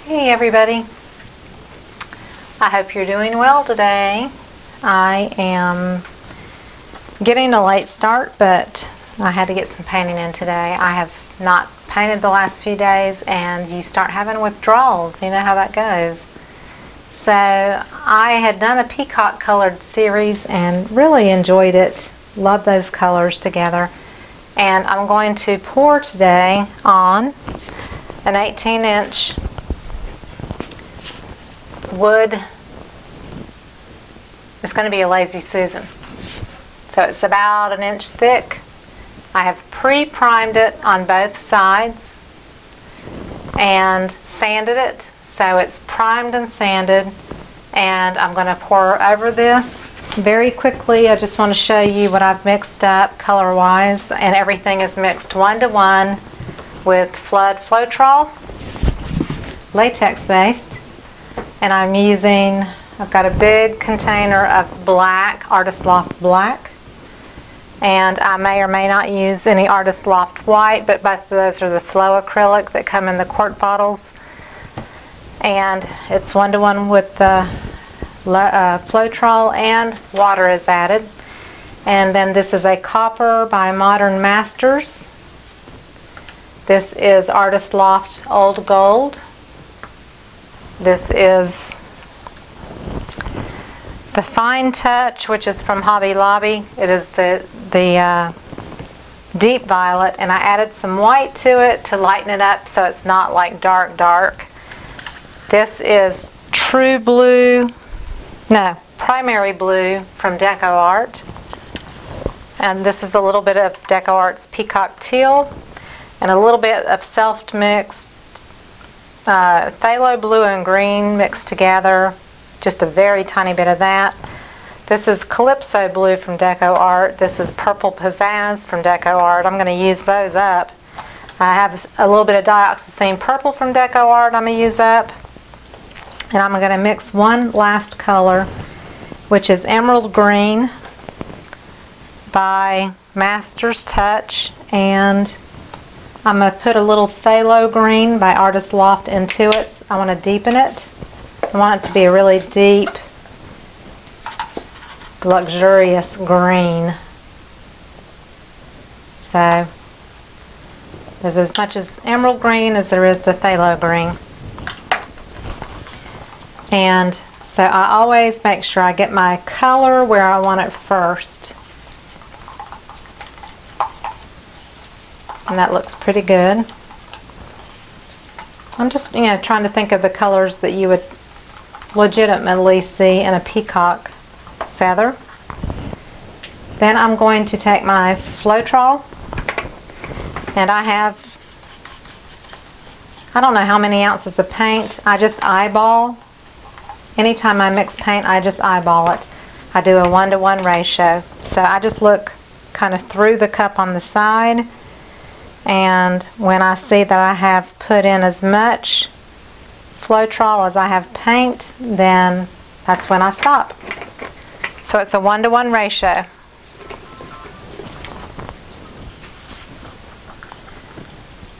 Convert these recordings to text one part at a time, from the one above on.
Hey everybody, I hope you're doing well today. I am getting a late start, but I had to get some painting in today. I have not painted the last few days and you start having withdrawals, you know how that goes. So I had done a peacock colored series and really enjoyed it, love those colors together. And I'm going to pour today on an 18-inch wood. It's going to be a Lazy Susan. So it's about an inch thick. I have pre-primed it on both sides and sanded it. So it's primed and sanded. And I'm going to pour over this very quickly. I just want to show you what I've mixed up color-wise. And everything is mixed 1-to-1 with Floetrol, latex-based. And I'm using, I've got a big container of black, Artists Loft Black. And I may or may not use any Artists Loft White, but both of those are the Flow Acrylic that come in the quart bottles. And it's 1-to-1 with the Floetrol, and water is added. And then this is a copper by Modern Masters. This is Artists Loft Old Gold. This is the Fine Touch, which is from Hobby Lobby. It is the deep violet, and I added some white to it to lighten it up so it's not like dark dark. This is Primary Blue from DecoArt, and this is a little bit of DecoArt's Peacock Teal and a little bit of self-mixed Phthalo Blue and Green mixed together, just a very tiny bit of that. This is Calypso Blue from DecoArt. This is Purple Pizazz from DecoArt. I'm going to use those up. I have a little bit of dioxazine purple from DecoArt I'm going to use up. And I'm going to mix one last color, which is Emerald Green by Master's Touch, and I'm going to put a little Phthalo Green by Artists Loft into it. I want to deepen it. I want it to be a really deep, luxurious green. So there's as much as Emerald Green as there is the Phthalo Green. And so I always make sure I get my color where I want it first. And that looks pretty good. I'm just, trying to think of the colors that you would legitimately see in a peacock feather. Then I'm going to take my Floetrol, and I don't know how many ounces of paint. I just eyeball. Anytime I mix paint, I just eyeball it. I do a 1-to-1 ratio. So I just look kind of through the cup on the side, and when I see that I have put in as much Floetrol as I have paint, then that's when I stop. So it's a 1-to-1 ratio.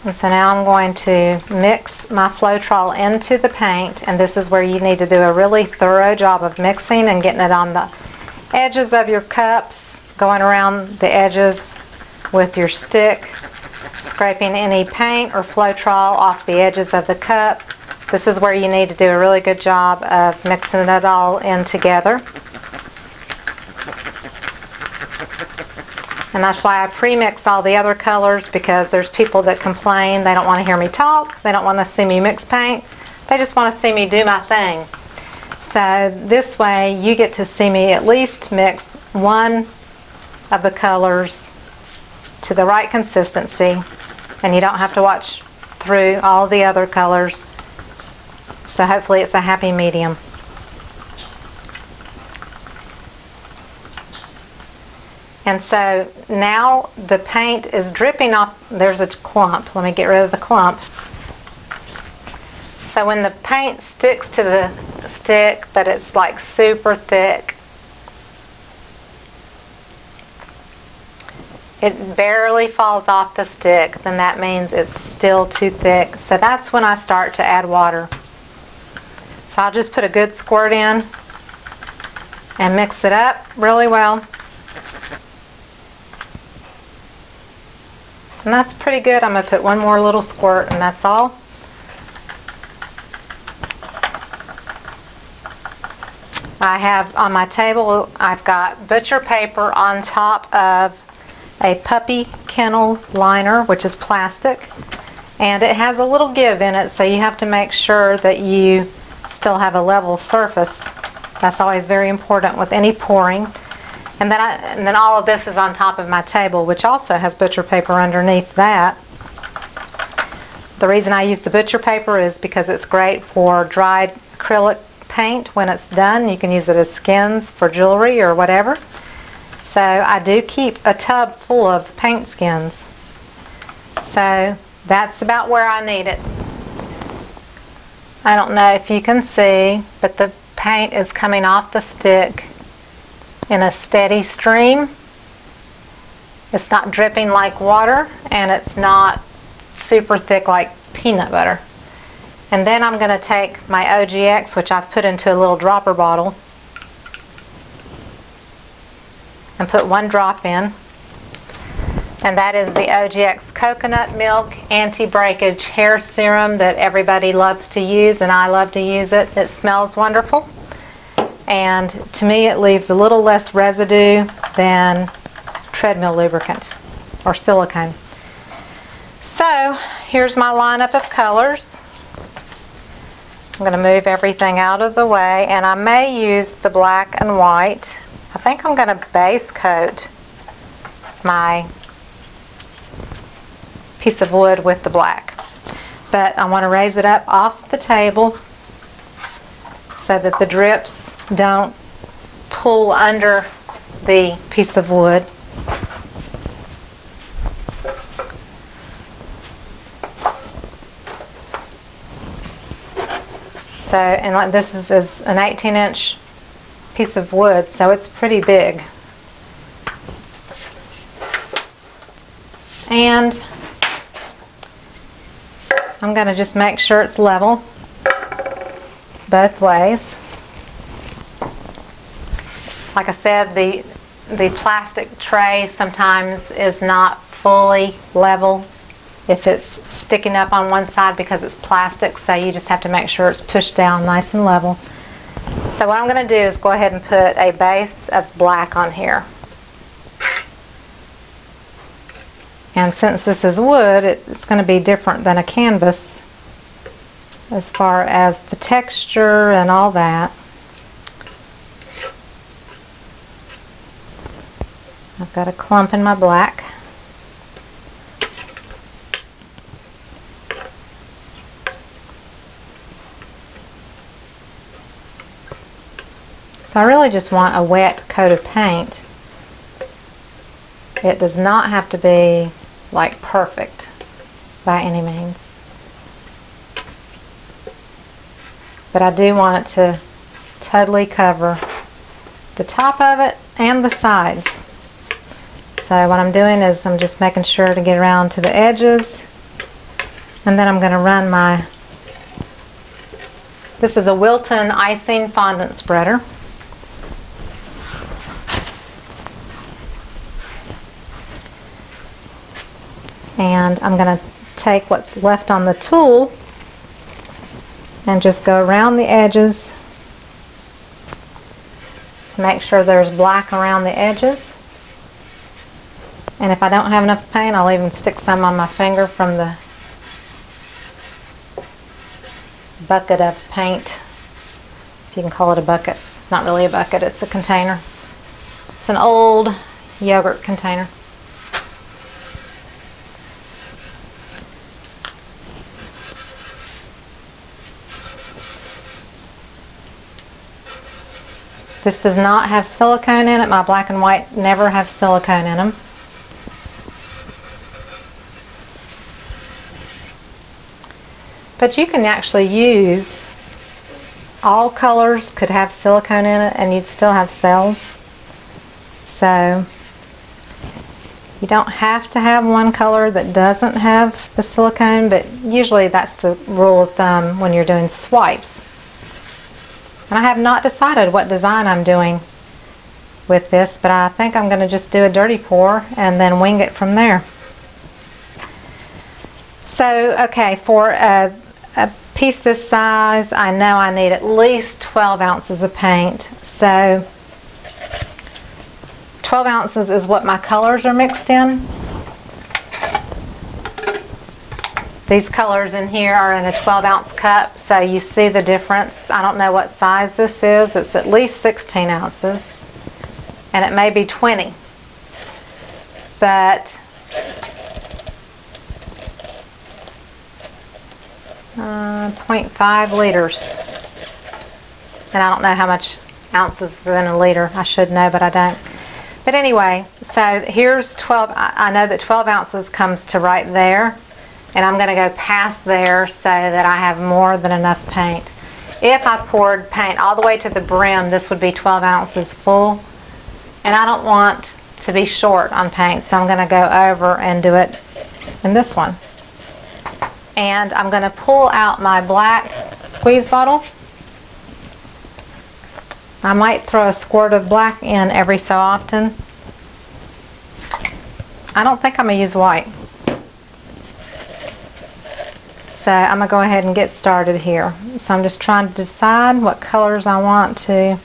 And so now I'm going to mix my Floetrol into the paint, and this is where you need to do a really thorough job of mixing and getting it on the edges of your cups, going around the edges with your stick, scraping any paint or Floetrol off the edges of the cup. This is where you need to do a really good job of mixing it all in together. And that's why I pre-mix all the other colors, because there's people that complain they don't want to hear me talk, they don't want to see me mix paint, they just want to see me do my thing. So this way you get to see me at least mix one of the colors to the right consistency, and you don't have to watch through all the other colors. So hopefully it's a happy medium. And so now the paint is dripping off. There's a clump. Let me get rid of the clump. So when the paint sticks to the stick, but it's like super thick, it barely falls off the stick, then that means it's still too thick. So that's when I start to add water. So I'll just put a good squirt in and mix it up really well. And that's pretty good. I'm going to put one more little squirt and that's all. I have on my table, I've got butcher paper on top of a puppy kennel liner, which is plastic. And it has a little give in it, so you have to make sure that you still have a level surface. That's always very important with any pouring. And then all of this is on top of my table, which also has butcher paper underneath that. The reason I use the butcher paper is because it's great for dried acrylic paint when it's done. You can use it as skins for jewelry or whatever. So I do keep a tub full of paint skins. So that's about where I need it. I don't know if you can see, but the paint is coming off the stick in a steady stream. It's not dripping like water, and it's not super thick like peanut butter. And then I'm going to take my OGX, which I've put into a little dropper bottle, and put one drop in. And that is the OGX Coconut Milk Anti-Breakage Hair Serum that everybody loves to use, and I love to use it. It smells wonderful. And to me it leaves a little less residue than treadmill lubricant or silicone. So here's my lineup of colors. I'm going to move everything out of the way, and I may use the black and white. I think I'm going to base coat my piece of wood with the black. But I want to raise it up off the table so that the drips don't pull under the piece of wood. So, and like this is an 18-inch piece of wood, so it's pretty big. And I'm going to just make sure it's level both ways. Like I said, the plastic tray sometimes is not fully level if it's sticking up on one side because it's plastic, so you just have to make sure it's pushed down nice and level. So what I'm going to do is go ahead and put a base of black on here. And since this is wood, it's going to be different than a canvas as far as the texture and all that. I've got a clump in my black. So I really just want a wet coat of paint. It does not have to be like perfect by any means. But I do want it to totally cover the top of it and the sides. So what I'm doing is I'm just making sure to get around to the edges, and then I'm going to run my, this is a Wilton icing fondant spreader. And I'm going to take what's left on the tool and just go around the edges to make sure there's black around the edges. And if I don't have enough paint, I'll even stick some on my finger from the bucket of paint, if you can call it a bucket. It's not really a bucket, it's a container. It's an old yogurt container. This does not have silicone in it. My black and white never have silicone in them. But you can actually use, all colors could have silicone in it and you'd still have cells. So you don't have to have one color that doesn't have the silicone, but usually that's the rule of thumb when you're doing swipes. And I have not decided what design I'm doing with this, but I think I'm going to just do a dirty pour and then wing it from there. So, okay, for a piece this size, I know I need at least 12 ounces of paint. So 12 ounces is what my colors are mixed in. These colors in here are in a 12-ounce cup, so you see the difference. I don't know what size this is. It's at least 16 ounces, and it may be 20. But 0.5 liters. And I don't know how much ounces is in a liter. I should know, but I don't. But anyway, so here's 12. I know that 12 ounces comes to right there. And I'm going to go past there so that I have more than enough paint. If I poured paint all the way to the brim, this would be 12 ounces full. And I don't want to be short on paint, so I'm going to go over and do it in this one. And I'm going to pull out my black squeeze bottle. I might throw a squirt of black in every so often. I don't think I'm going to use white. So I'm going to go ahead and get started here. So I'm just trying to decide what colors I want to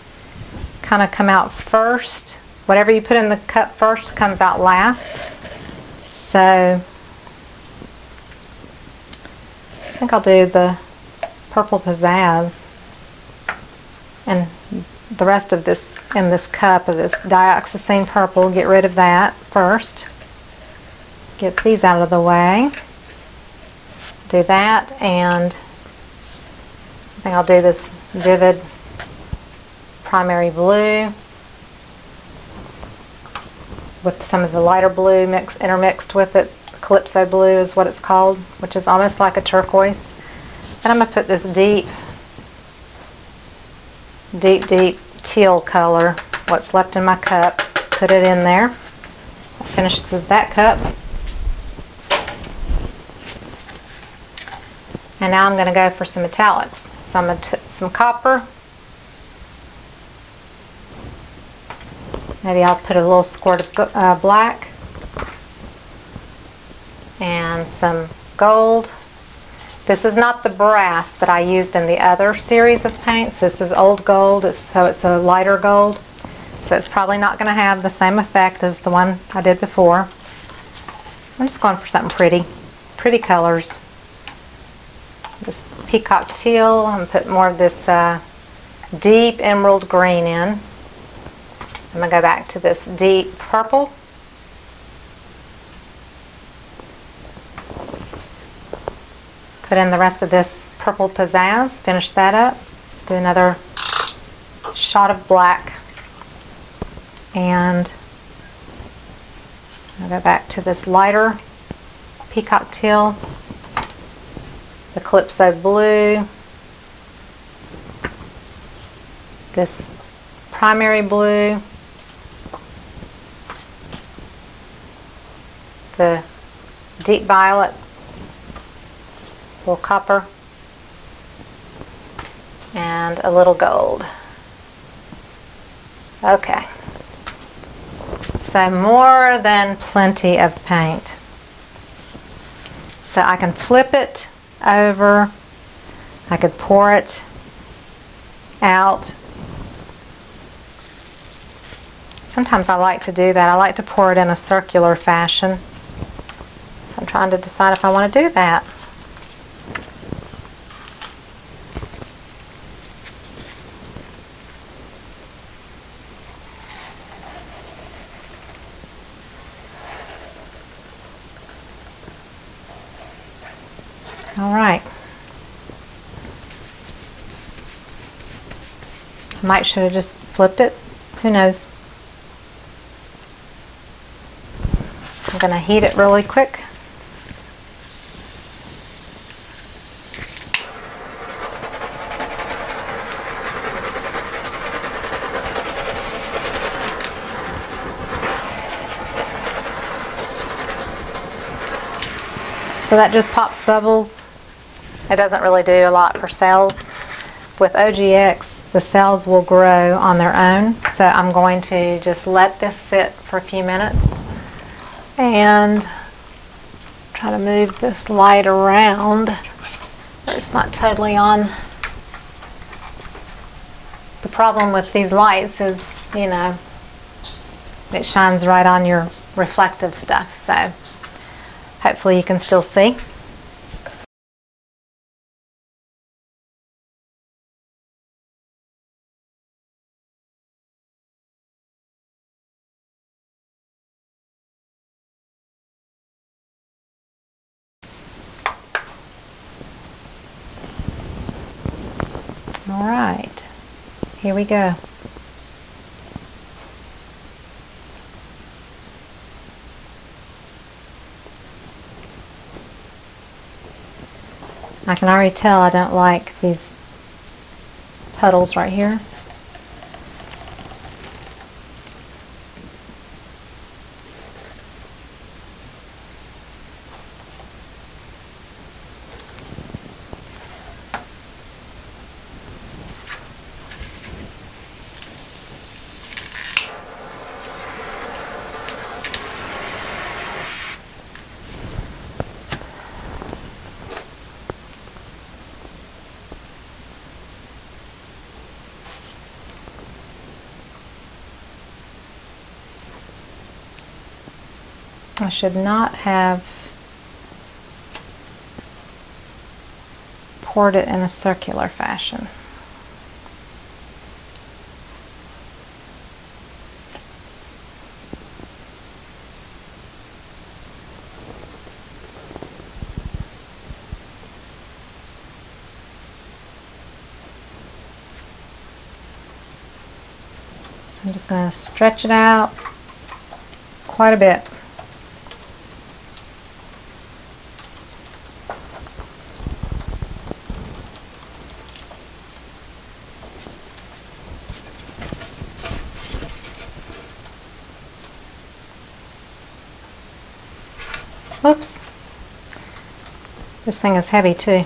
kind of come out first. Whatever you put in the cup first comes out last. So I think I'll do the Purple Pizazz and the rest of this in this cup of this dioxazine purple. Get rid of that first. Get these out of the way. Do that, and I think I'll do this vivid primary blue with some of the lighter blue intermixed with it. Calypso Blue is what it's called, which is almost like a turquoise. And I'm going to put this deep teal color, what's left in my cup, put it in there. That finishes that cup. And now I'm going to go for some metallics. So I'm going to put some copper. Maybe I'll put a little squirt of black. And some gold. This is not the brass that I used in the other series of paints. This is old gold, so it's a lighter gold. So it's probably not going to have the same effect as the one I did before. I'm just going for something pretty. Pretty colors. This Peacock Teal. I'm going to put more of this deep emerald green in. I'm going to go back to this deep purple. Put in the rest of this Purple Pizazz. Finish that up. Do another shot of black. And I'll go back to this lighter Peacock Teal. The Calypso Blue, this Primary Blue, the Deep Violet, little copper, and a little gold. Okay, so more than plenty of paint. So I can flip it over, I could pour it out. Sometimes I like to do that. I like to pour it in a circular fashion. So I'm trying to decide if I want to do that. All right. I might should have just flipped it. Who knows? I'm going to heat it really quick. So that just pops bubbles. It doesn't really do a lot for cells. With OGX, the cells will grow on their own. So I'm going to just let this sit for a few minutes and try to move this light around where it's not totally on. The problem with these lights is, you know, it shines right on your reflective stuff, so hopefully you can still see. All right, here we go. I can already tell I don't like these puddles right here. I should not have poured it in a circular fashion. So I'm just going to stretch it out quite a bit. Oops, this thing is heavy too.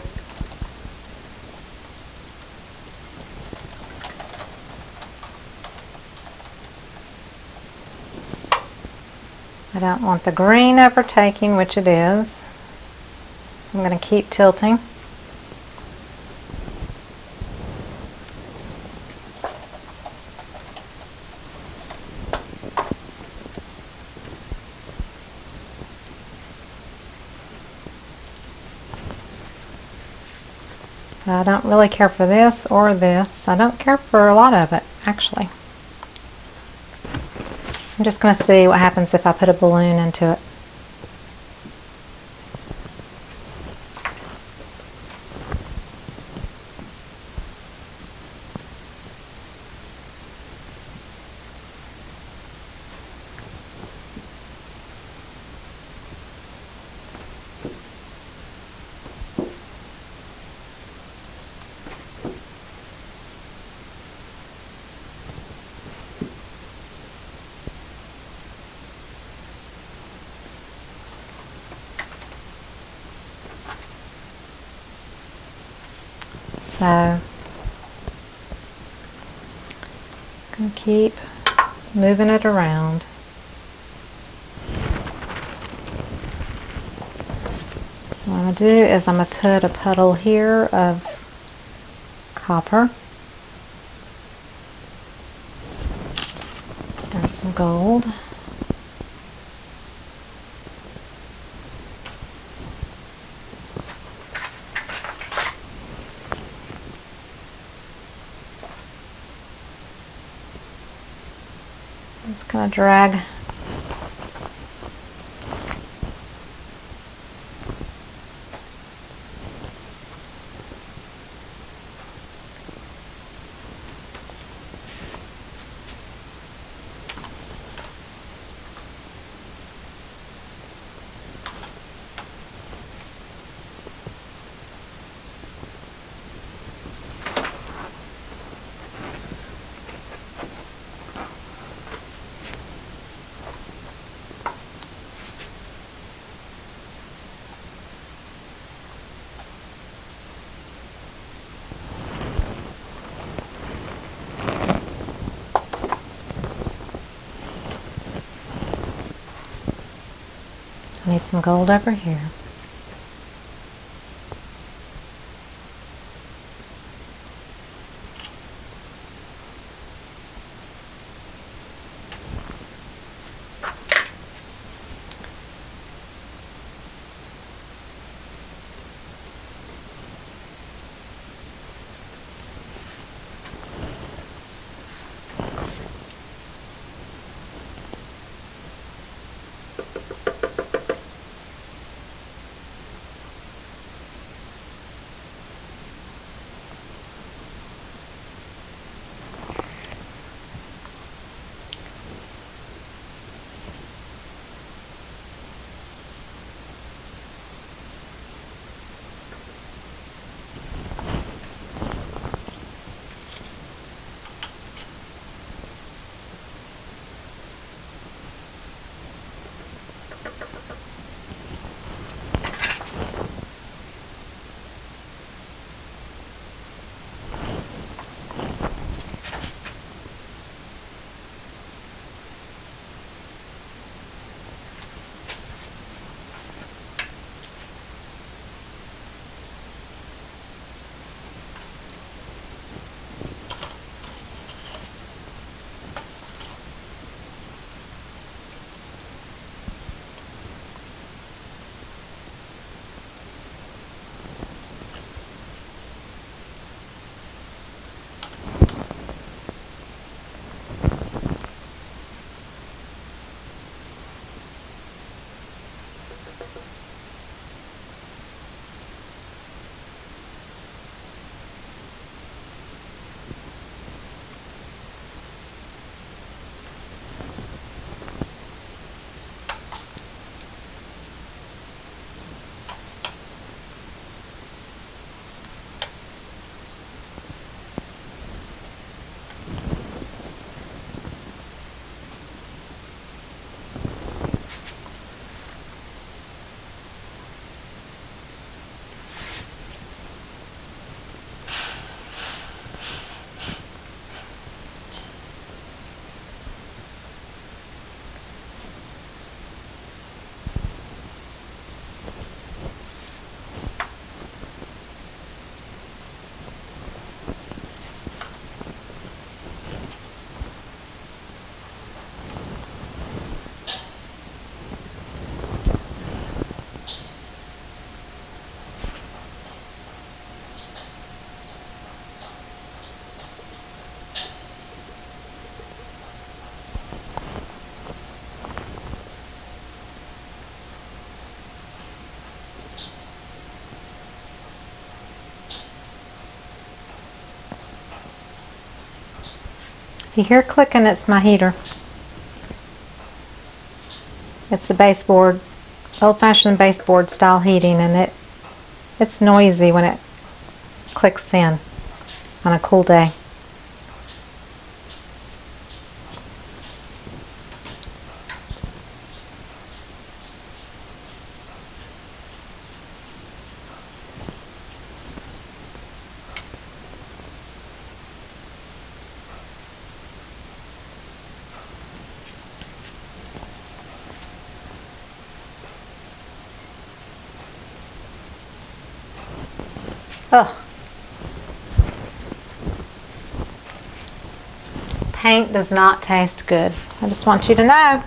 I don't want the green overtaking, which it is. So I'm going to keep tilting. I don't really care for this or this. I don't care for a lot of it, actually. I'm just going to see what happens if I put a balloon into it. So I'm going to keep moving it around. So what I'm going to do is I'm going to put a puddle here of copper and some gold. I'm just going to drag Need some gold over here. You hear clicking, it's my heater. It's the baseboard, old-fashioned baseboard style heating, and it's noisy when it clicks in on a cool day. Oh, paint does not taste good. I just want you to know.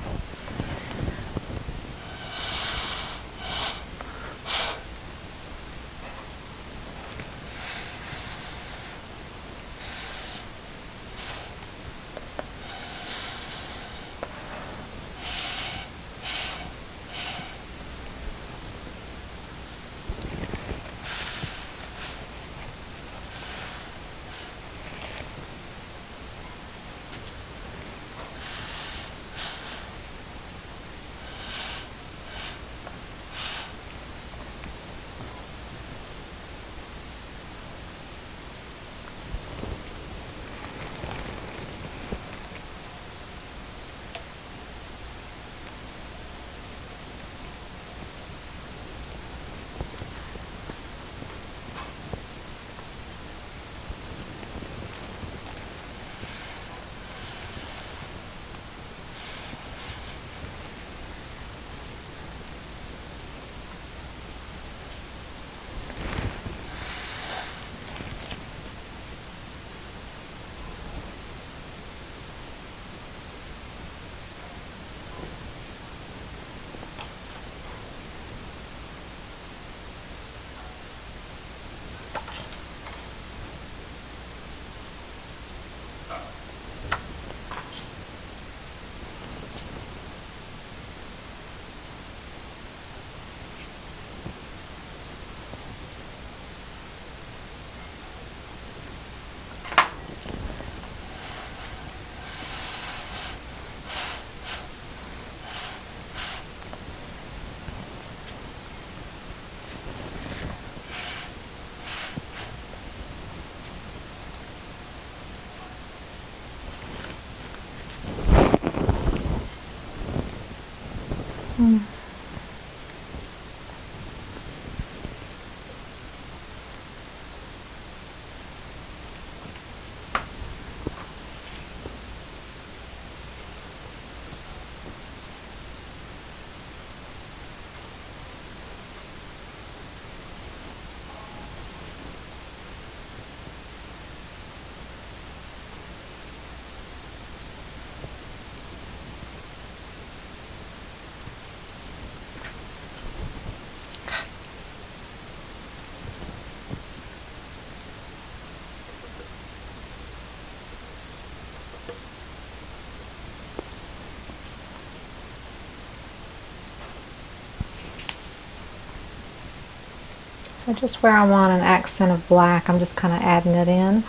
So just where I want an accent of black, I'm just kind of adding it in.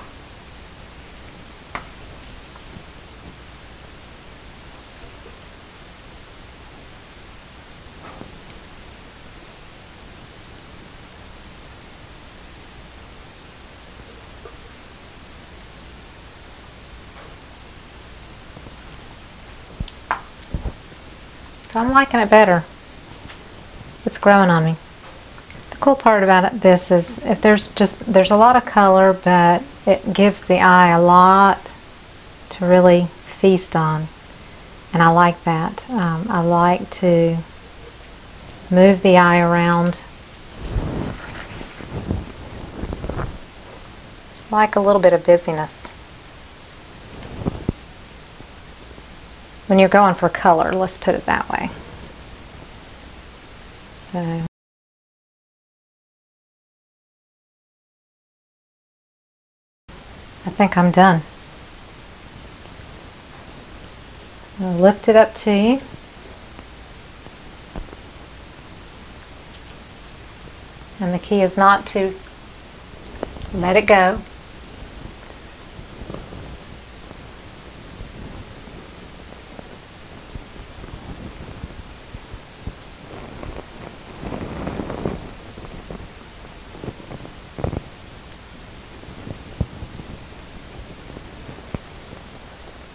So I'm liking it better. It's growing on me. The cool part about this is if there's a lot of color, but it gives the eye a lot to really feast on. And I like that. I like to move the eye around. I like a little bit of busyness. When you're going for color, let's put it that way. So I think I'm done. I'll lift it up to you. And the key is not to let it go.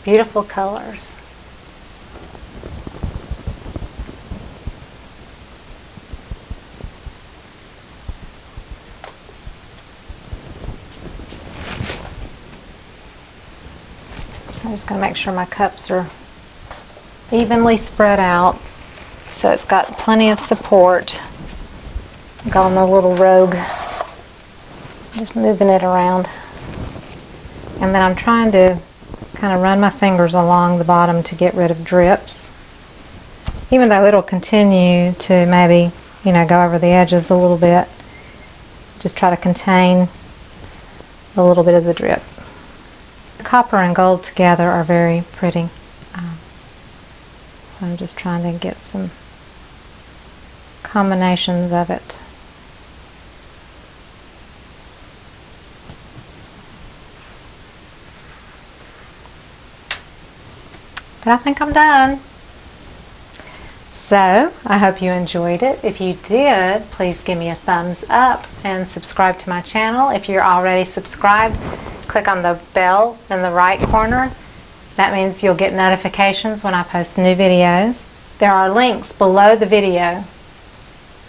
Beautiful colors. So I'm just going to make sure my cups are evenly spread out so it's got plenty of support. Got on a little rogue, just moving it around. And then I'm trying to kind of run my fingers along the bottom to get rid of drips, even though it'll continue to maybe, you know, go over the edges a little bit. Just try to contain a little bit of the drip. Copper and gold together are very pretty, so I'm just trying to get some combinations of it. But I think I'm done. So I hope you enjoyed it. If you did, please give me a thumbs up and subscribe to my channel. If you're already subscribed, click on the bell in the right corner. That means you'll get notifications when I post new videos. There are links below the video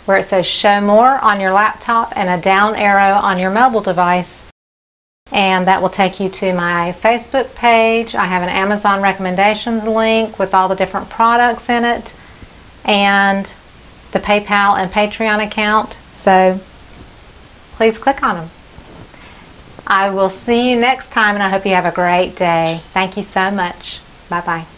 where it says show more on your laptop and a down arrow on your mobile device. And that will take you to my Facebook page. I have an Amazon recommendations link with all the different products in it, and the PayPal and Patreon account. So please click on them. I will see you next time, and I hope you have a great day. Thank you so much. Bye-bye.